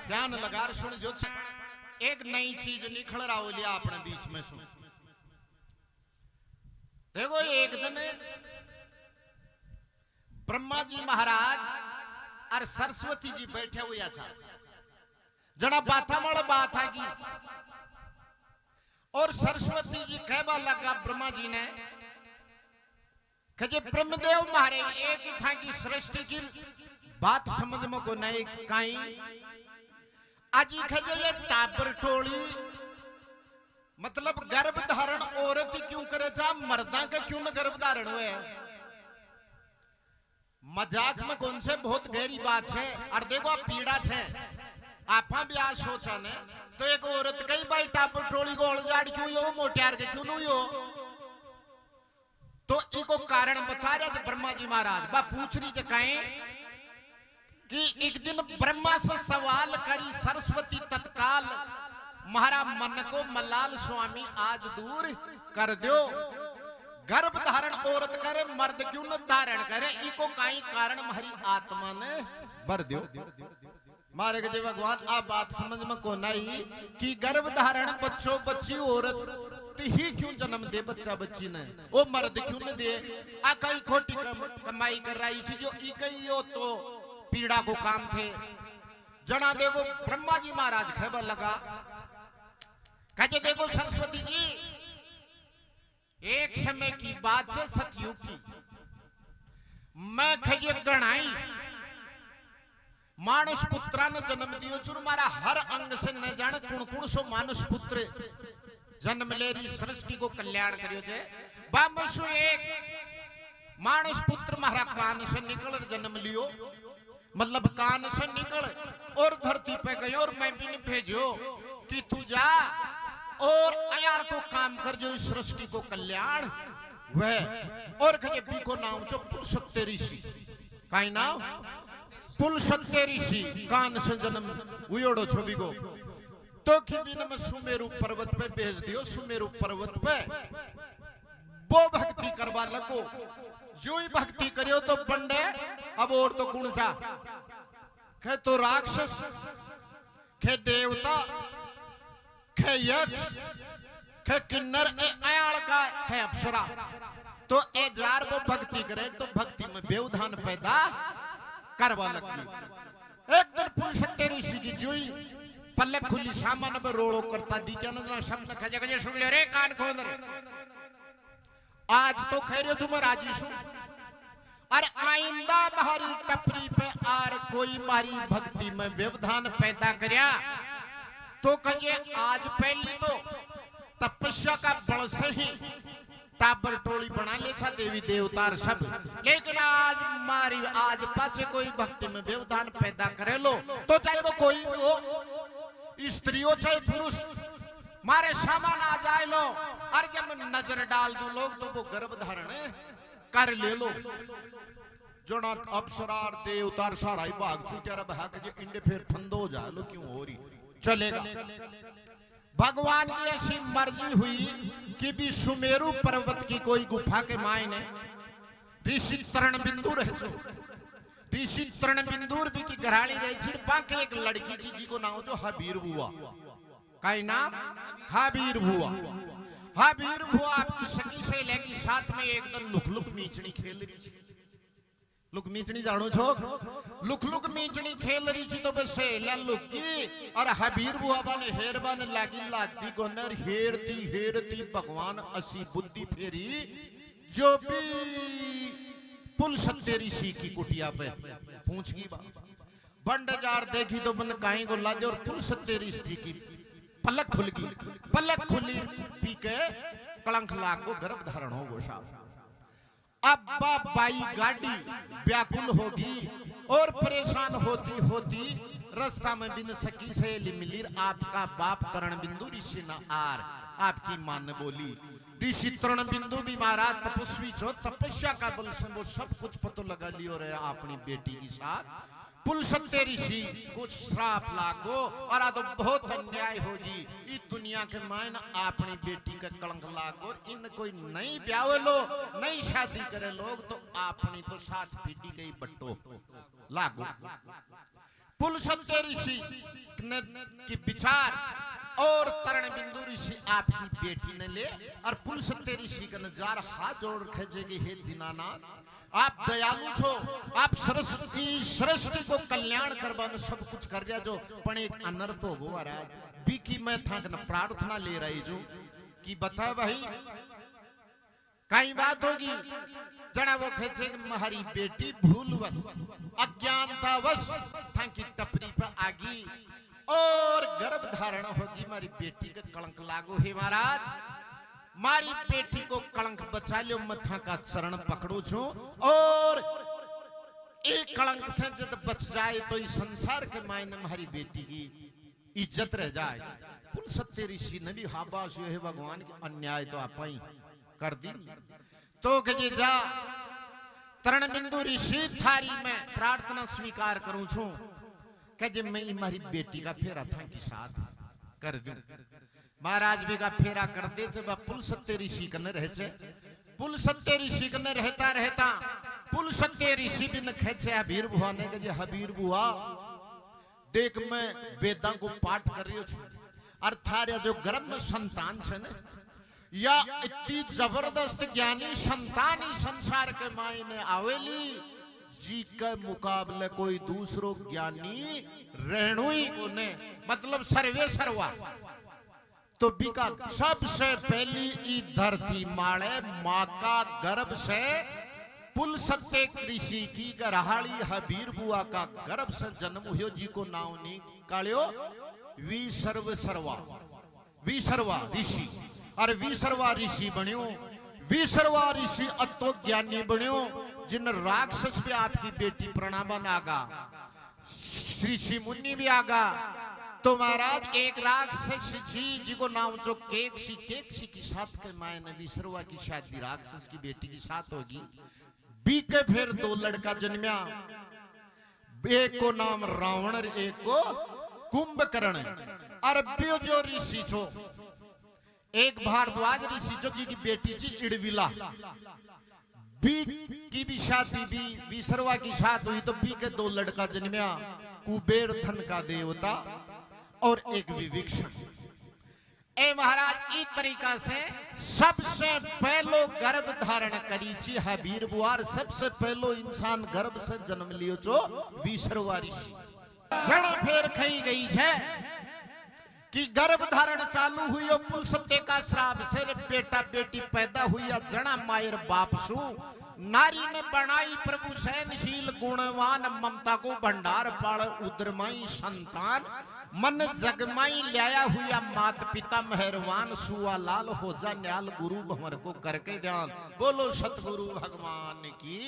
ध्यान लगा सुन जो एक नई चीज निकल रहा हो लिया अपने बीच में सुन। देखो एक दिन ब्रह्मा जी महाराज और सरस्वती जी बैठे हुए था, जना बाथा मल बात आगी और सरस्वती जी कहवा लगा ब्रह्मा जी ने कि ब्रह्मदेव मारे एक ही था की सृष्टि की बात समझ में को नहीं काई आज खजे ये टाबर टोली मतलब गर्भ धारण औरत ही क्यों करे जा मर्दा का क्यों न गर्भ धारण हुए। मजाक में कौन से बहुत गहरी बात है। और देखो आप पीड़ा है आपा भी आज सोचा ने तो एक औरत कई भाई टाबर टोली को उलझाड़ क्यों हो मोटियार के क्यों नहीं हो तो इको कारण बता रहे ब्रह्मा जी महाराज बा पूछ रही कहें कि एक दिन ब्रह्मा से सवाल करी सरस्वती तत्काल महारा मन को मलाल स्वामी आज दूर कर दो। गर्भ धारण औरत करे मर्द क्यों न धारण करे इको काई कारण हमारी आत्मा ने भर दो। मारे के भगवान आ बात समझ में को नहीं कि गर्भ धारण बच्चों बच्ची औरत ही क्यों जन्म दे बच्चा बच्ची ने वो मर्द क्यों न दे आ कई खोटी कमाई कर रही थी जो इकई हो तो पीड़ा को काम थे। जना देखो ब्रह्मा जी महाराज खबर लगा कहते देखो सरस्वती जी एक समय की बात है सतयुग की मैं खजे गणाई मानुष पुत्रा ने जन्म दियो चुर मारा हर अंग से न जाने कुण कुण सो मानुष पुत्र जन्म ले रही सृष्टि को कल्याण करियो जे बामसु एक मानुष पुत्र महारा कान से निकल जन्म लियो मतलब कान से निकल और धरती पे गए और मैं भी नहीं भेजो कि तू जा और अयाण को काम कर जो इस सृष्टि को कल्याण वह और कहे बी को नाम जो पुलसत्य ऋषि काई नाम पुलसत्य ऋषि कान से जन्म उयोड़ो छवि को तो कि बिना में सुमेरु पर्वत पे भेज दियो। सुमेरु पर्वत पे वो भक्ति करवा लगो जो ही भक्ति करियो तो बंडे अब और तो गुण सा खे तो राक्षस खे देवता खे यक्ष खे किन्नर ए अयाल का खे अप्सरा तो ए जार वो भक्ति करे तो भक्ति में व्यवधान पैदा करवा लगती। एक दिन पुलसत्य ऋषि की जुई पल्लक खुली सामान में रोड़ो करता दी क्या ना शब्द खजे खजे सुन ले रे कान खोल रे आज तो खैर तुम राजी सु और आइंदा हमारी टपरी पे आर कोई मारी भक्ति में व्यवधान पैदा करया तो कहे आज पहली तो तपस्या का बल से ही टाबर टोली बना ले छा देवी देवतार सब लेकिन आज मारी आज पाचे कोई भक्ति में व्यवधान पैदा करे लो तो चाहे वो कोई भी हो स्त्री हो चाहे पुरुष मारे सामान आ जाए लो और जब नजर डाल दो लोग तो वो गर्भ धारण कर ले लो जो ना अप्सरार देवतार सारा ही भाग छूटा भाग जे इंडे फिर फंदो जा लो क्यों हो रही चलेगा। भगवान की ऐसी मर्जी हुई कि भी सुमेरु पर्वत की कोई गुफा के मायने ऋषि तरण बिंदु रह जो ऋषि तरण बिंदु भी की घराली रही थी पाके एक लड़की जी को नाम जो हबीर बुआ का नाम हाबीर भुआ। हाबीर भुआ आपकी सखी से लेके साथ में एकदम लुक मीचनी खेल रही थी। लुक मीचनी जानो छो लुक मीचनी खेल रही थी तो बस लुकी और हबीर भुआ बाने हेर बाने लागी को नर हेरती भगवान असी बुद्धि फेरी जो भी पुलसत्य ऋषि की कुटिया पे पूछ की बात बंड जार देखी तो मन काई को लाजे और पुलसत्य ऋषि की पलक खुली पी के कलंक लाग को गर्भ धारण हो गो साहब। अब बाई गाड़ी व्याकुल होगी और परेशान होती रास्ता में बिन सकी से मिली आपका बाप तरण बिंदु ऋषि न आर आपकी मां ने बोली ऋषि तरण बिंदु भी महाराज तपस्वी छो तपस्या का बल से वो सब कुछ पतो लगा लियो रे अपनी बेटी के साथ पुलसत्य ऋषि कुछ श्राप लागो और आ तो बहुत अन्याय होगी इस दुनिया के मायन अपनी बेटी का कलंक लागो इन कोई नई ब्याह लो नई शादी करे लोग तो अपनी तो साथ पीटी गई बट्टो लागो पुलस्त्य ऋषि ने की विचार और तरण बिंदु ऋषि आपकी बेटी ने ले और पुलस्त्य ऋषि का नजार हाथ जोड़ खेजे कि हे दीनानाथ आप दयालु छो, आप सृष्टि को कल्याण करवाने सब कुछ कर दिया जो पण एक अनर्थ हो गो महाराज बीकी मैं था प्रार्थना ले रही जो कि बता भाई कई बात होगी जना वो खेचे कि हमारी बेटी भूलवश अज्ञानतावश था की टपरी पर आगी और गर्भ धारण होगी हमारी बेटी का कलंक लागू है महाराज मारी बेटी को कलंक बचा लियो मथा का चरण पकड़ू छू और एक कलंक से जब बच जाए तो इस संसार के मायने हमारी बेटी की इज्जत रह जाए पुलस्त्य ऋषि ने भी हाबाश है भगवान के अन्याय तो आप ही कर दी तो कहे जा तरण बिंदु ऋषि थारी में प्रार्थना स्वीकार करूं छू कहे मैं हमारी बेटी का फेरा था के साथ कर दूं महाराज भी का फेरा कर दे जब पुलस्त्य ऋषि कने रहे छे पुलस्त्य ऋषि कने रहता रहता पुलस्त्य ऋषि भी न खेचे हबीर बुआ ने कहे हबीर बुआ देख मैं वेदां को पाठ कर रही हूं और थारे जो गर्भ में संतान छे ने या इतनी जबरदस्त ज्ञानी संतान ही संसार के मायने आवेली जी के मुकाबले कोई दूसरो ज्ञानी रहणु ही को ने मतलब सर्वे सर्वा तो बिका सबसे पहली ई धरती माळे माँ का गर्भ से पुलस्त्य ऋषि की गरहाली हबीर बुआ का गर्भ से जन्म हुयो जी को नाम निकालियो विसर्वा ऋषि और विसर्वा ऋषि बन्यो विसर्वा ऋषि अतो ज्ञानी बन्यो जिन राक्षस पे आपकी बेटी प्रणामन आगा ऋषि मुनि भी आगा तो महाराज एक राक्षस जी को नाम जो केकसी की साथ के मायने विसर्वा की शादी राक्षस की बेटी की साथ होगी बी के फिर दो लड़का जन्मिया एक को नाम रावण एक को कुंभकर्ण और जो ऋषि छो एक भारद्वाज ऋषि जो जी की बेटी थी इड़विला बी की भी शादी भी विसर्वा की शादी हुई तो बी के दो लड़का जन्मिया कुबेर धन का देवता और एक विविक्षण ए महाराज इस तरीका से सबसे पहलो गर्भ धारण करी थी हबीर बुआर सबसे पहलो इंसान गर्भ से जन्म लियो जो विसर्वा ऋषि घड़ा फेर खई गई है कि गर्भ धारण चालू हुई पुलस्त्य का श्राप से बेटा बेटी पैदा हुई जना मायर बापसु नारी ने बनाई प्रभु सहनशील गुणवान ममता को भंडार पाड़ उद्रमाई संतान मन जगमाई लाया हुआ मात पिता मेहरवान सुआ लाल हो जा न्याल गुरु भंवर को करके ध्यान बोलो सतगुरु भगवान की